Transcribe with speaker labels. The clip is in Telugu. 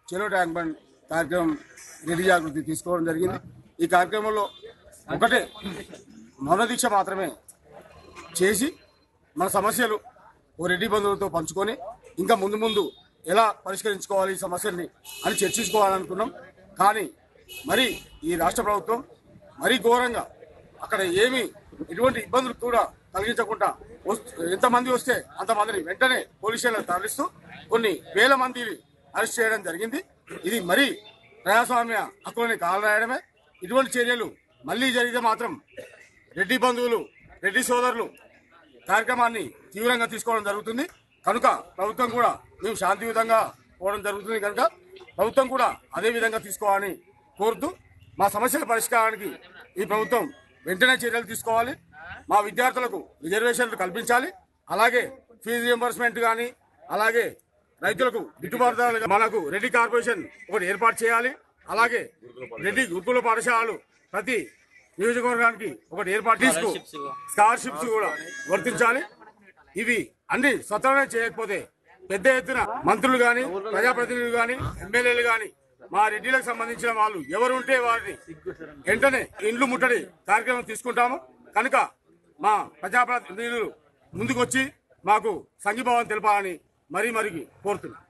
Speaker 1: చెలో ట్యాంక్ బండ్ కార్యక్రమం రెడ్డి జాగృతి తీసుకోవడం జరిగింది। ఈ కార్యక్రమంలో ఒకటే మౌన దీక్ష మాత్రమే చేసి మన సమస్యలు ఓ రెడ్డి బంధువులతో పంచుకొని ఇంకా ముందు ముందు ఎలా పరిష్కరించుకోవాలి ఈ సమస్యల్ని అని చర్చించుకోవాలనుకున్నాం। కానీ మరి ఈ రాష్ట్ర ప్రభుత్వం మరీ ఘోరంగా అక్కడ ఎటువంటి ఇబ్బందులు కూడా కలిగించకుండా ఎంతమంది వస్తే అంతమందిని వెంటనే పోలీస్ స్టేషన్లకు తరలిస్తూ కొన్ని వేల మందిని అరెస్ట్ చేయడం జరిగింది। ఇది మరీ ప్రజాస్వామ్య హక్కులని కాలరాయడమే। ఇటువంటి చర్యలు మళ్లీ జరిగితే మాత్రం రెడ్డి బంధువులు రెడ్డి సోదరులు కార్యక్రమాన్ని తీవ్రంగా తీసుకోవడం జరుగుతుంది। కనుక ప్రభుత్వం కూడా మేము శాంతియుతంగా పోవడం జరుగుతుంది కనుక ప్రభుత్వం కూడా అదే విధంగా తీసుకోవాలని కోరుతూ మా సమస్యల పరిష్కారానికి ఈ ప్రభుత్వం వెంటనే చర్యలు తీసుకోవాలి। మా విద్యార్థులకు రిజర్వేషన్లు కల్పించాలి। అలాగే ఫీజు రియంబర్స్మెంట్ కానీ అలాగే రైతులకు గిట్టుబాటు ధరలు మనకు రెడ్డి కార్పొరేషన్ ఒకటి ఏర్పాటు చేయాలి। అలాగే రెడ్డి గురుకుల పాఠశాలలు ప్రతి నియోజకవర్గానికి ఒకటి ఏర్పాటు చేసుకు స్కాలర్షిప్స్ కూడా వర్తించాలి। ఇవి అన్ని స్వతహాగా చేయకపోతే పెద్ద ఎత్తున మంత్రులు గాని ప్రజాప్రతినిధులు గాని ఎమ్మెల్యేలు గాని మా రెడ్డిలకు సంబంధించిన వాళ్ళు ఎవరు ఉంటే వారిని వెంటనే ఇండ్లు ముట్టడి కార్యక్రమం తీసుకుంటాము। కనుక మా ప్రజాప్రతినిధులు ముందుకొచ్చి మాకు సంఘీభావం తెలపాలని మరీ కోరుతున్నాం।